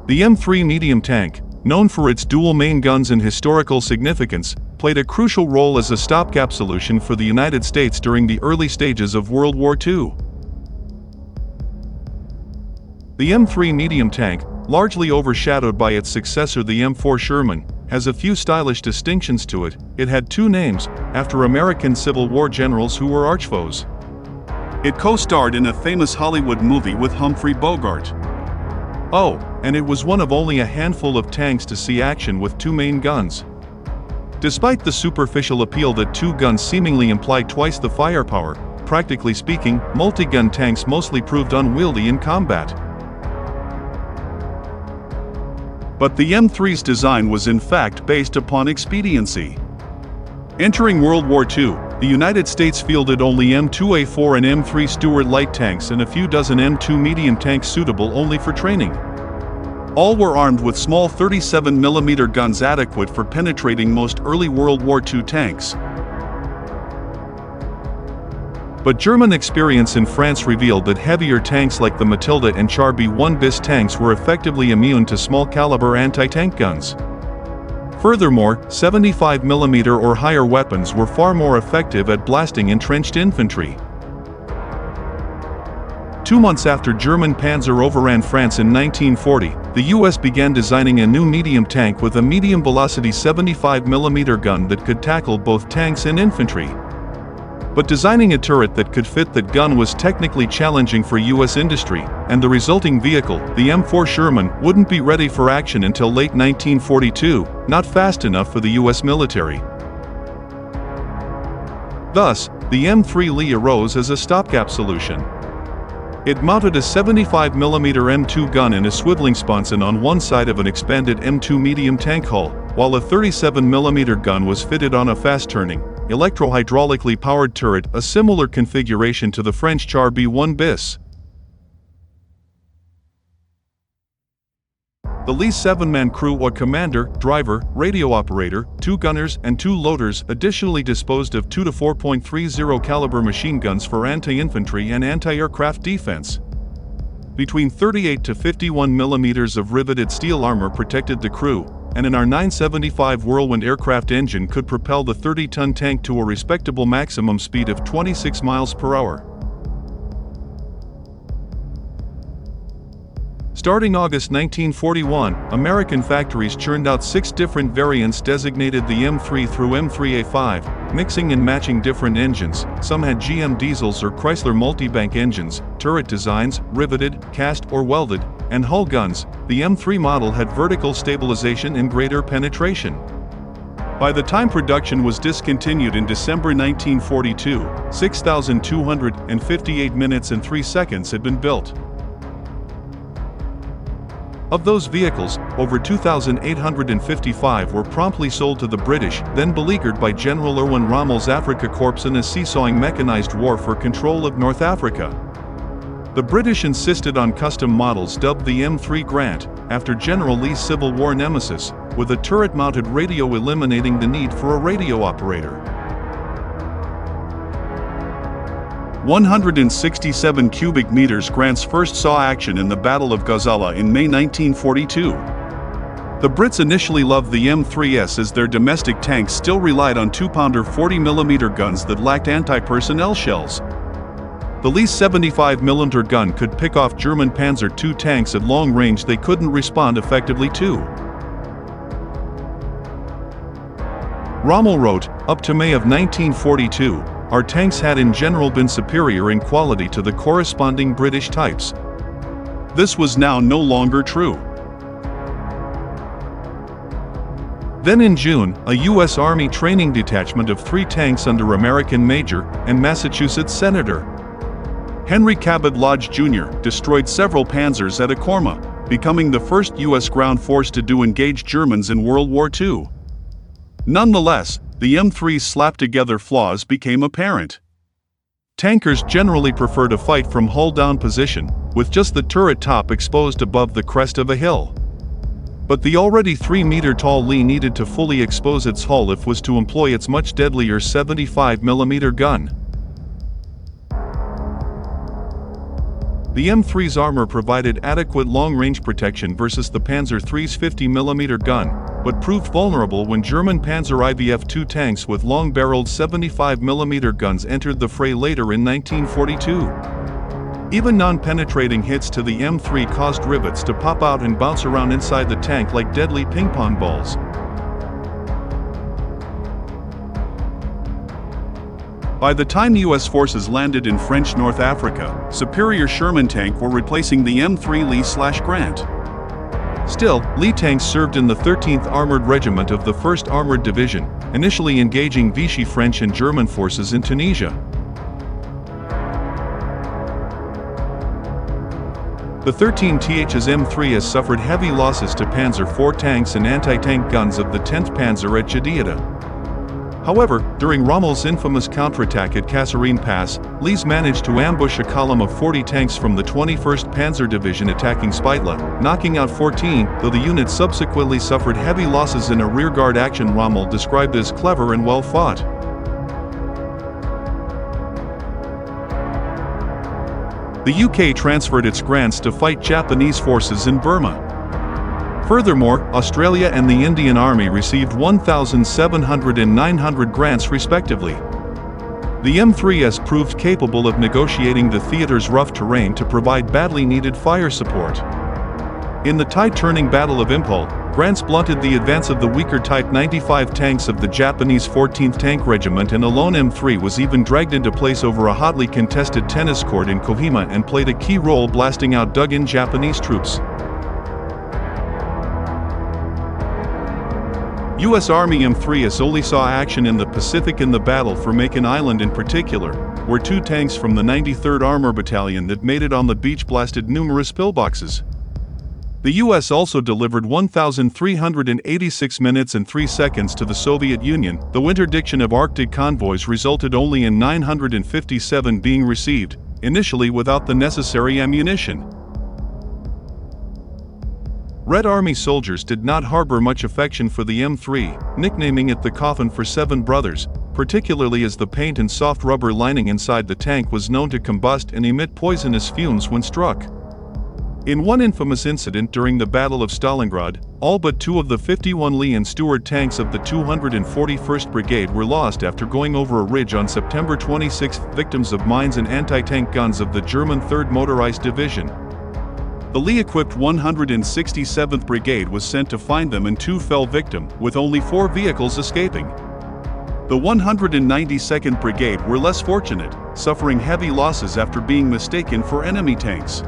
The M3 medium tank, known for its dual main guns and historical significance, played a crucial role as a stopgap solution for the United States during the early stages of World War II. The M3 medium tank, largely overshadowed by its successor the M4 Sherman, has a few stylish distinctions to it. It had two names, after American Civil War generals who were archfoes. It co-starred in a famous Hollywood movie with Humphrey Bogart. Oh, and it was one of only a handful of tanks to see action with two main guns. Despite the superficial appeal that two guns seemingly implied twice the firepower, practically speaking, multi-gun tanks mostly proved unwieldy in combat. But the M3's design was in fact based upon expediency. Entering World War II, the United States fielded only M2A4 and M3 Stuart light tanks and a few dozen M2 medium tanks suitable only for training. All were armed with small 37mm guns adequate for penetrating most early World War II tanks. But German experience in France revealed that heavier tanks like the Matilda and Char B1 bis tanks were effectively immune to small-caliber anti-tank guns. Furthermore, 75mm or higher weapons were far more effective at blasting entrenched infantry. 2 months after German Panzer overran France in 1940, the US began designing a new medium tank with a medium-velocity 75mm gun that could tackle both tanks and infantry. But designing a turret that could fit that gun was technically challenging for US industry, and the resulting vehicle, the M4 Sherman, wouldn't be ready for action until late 1942, not fast enough for the US military. Thus, the M3 Lee arose as a stopgap solution. It mounted a 75mm M2 gun in a swiveling sponson on one side of an expanded M2 medium tank hull, while a 37mm gun was fitted on a fast-turning, electro-hydraulically powered turret, a similar configuration to the French Char B1 bis. The Lee's 7-man crew or commander, driver, radio operator, 2 gunners, and 2 loaders additionally disposed of 2 to 4.30 caliber machine guns for anti-infantry and anti-aircraft defense. Between 38 to 51 millimeters of riveted steel armor protected the crew, and an R-975 Whirlwind aircraft engine could propel the 30-ton tank to a respectable maximum speed of 26 miles per hour. Starting August 1941, American factories churned out 6 different variants designated the M3 through M3A5, mixing and matching different engines. Some had GM diesels or Chrysler multibank engines, turret designs, riveted, cast or welded, and hull guns. The M3 model had vertical stabilization and greater penetration. By the time production was discontinued in December 1942, 6,258 minutes and 3 seconds had been built. Of those vehicles, over 2,855 were promptly sold to the British, then beleaguered by General Erwin Rommel's Afrika Korps in a seesawing mechanized war for control of North Africa. The British insisted on custom models dubbed the M3 Grant, after General Lee's Civil War nemesis, with a turret-mounted radio eliminating the need for a radio operator. 167 cubic meters Grants first saw action in the Battle of Gazala in May 1942. The Brits initially loved the M3S as their domestic tanks still relied on 2-pounder 40mm guns that lacked anti-personnel shells. The Lee's 75mm gun could pick off German Panzer II tanks at long range they couldn't respond effectively to. Rommel wrote, "Up to May of 1942, our tanks had in general been superior in quality to the corresponding British types." This was now no longer true. Then in June, a U.S. Army training detachment of 3 tanks under American Major and Massachusetts Senator Henry Cabot Lodge Jr. destroyed several panzers at Akorma, becoming the first U.S. ground force to engage Germans in World War II. Nonetheless, the M3's slapped-together flaws became apparent. Tankers generally prefer to fight from hull-down position, with just the turret top exposed above the crest of a hill. But the already 3-meter-tall Lee needed to fully expose its hull if it was to employ its much deadlier 75mm gun. The M3's armor provided adequate long-range protection versus the Panzer III's 50mm gun, but proved vulnerable when German Panzer IVF-2 tanks with long-barreled 75mm guns entered the fray later in 1942. Even non-penetrating hits to the M3 caused rivets to pop out and bounce around inside the tank like deadly ping-pong balls. By the time U.S. forces landed in French North Africa, superior Sherman tanks were replacing the M3 Lee/Grant. Still, Lee tanks served in the 13th Armored Regiment of the 1st Armored Division, initially engaging Vichy French and German forces in Tunisia. The 13th's M3 has suffered heavy losses to Panzer IV tanks and anti-tank guns of the 10th Panzer at Jadida. However, during Rommel's infamous counterattack at Kasserine Pass, Lee's managed to ambush a column of 40 tanks from the 21st Panzer Division attacking Spitla, knocking out 14, though the unit subsequently suffered heavy losses in a rearguard action Rommel described as clever and well fought. The UK transferred its grants to fight Japanese forces in Burma. Furthermore, Australia and the Indian Army received 1,700 and 900 grants respectively. The M3S proved capable of negotiating the theater's rough terrain to provide badly needed fire support. In the tide-turning Battle of Impol, grants blunted the advance of the weaker Type 95 tanks of the Japanese 14th Tank Regiment, and a lone M3 was even dragged into place over a hotly contested tennis court in Kohima and played a key role blasting out dug-in Japanese troops. U.S. Army M3S only saw action in the Pacific in the battle for Makin Island in particular, where 2 tanks from the 93rd Armor Battalion that made it on the beach blasted numerous pillboxes. The U.S. also delivered 1,386 minutes and 3 seconds to the Soviet Union, though interdiction of Arctic convoys resulted only in 957 being received, initially without the necessary ammunition. Red Army soldiers did not harbor much affection for the M3, nicknaming it the coffin for 7 brothers, particularly as the paint and soft rubber lining inside the tank was known to combust and emit poisonous fumes when struck. In one infamous incident during the Battle of Stalingrad, all but 2 of the 51 Lee and Stuart tanks of the 241st Brigade were lost after going over a ridge on September 26, victims of mines and anti-tank guns of the German 3rd Motorized Division. The Lee-equipped 167th Brigade was sent to find them, and 2 fell victim, with only 4 vehicles escaping. The 192nd Brigade were less fortunate, suffering heavy losses after being mistaken for enemy tanks.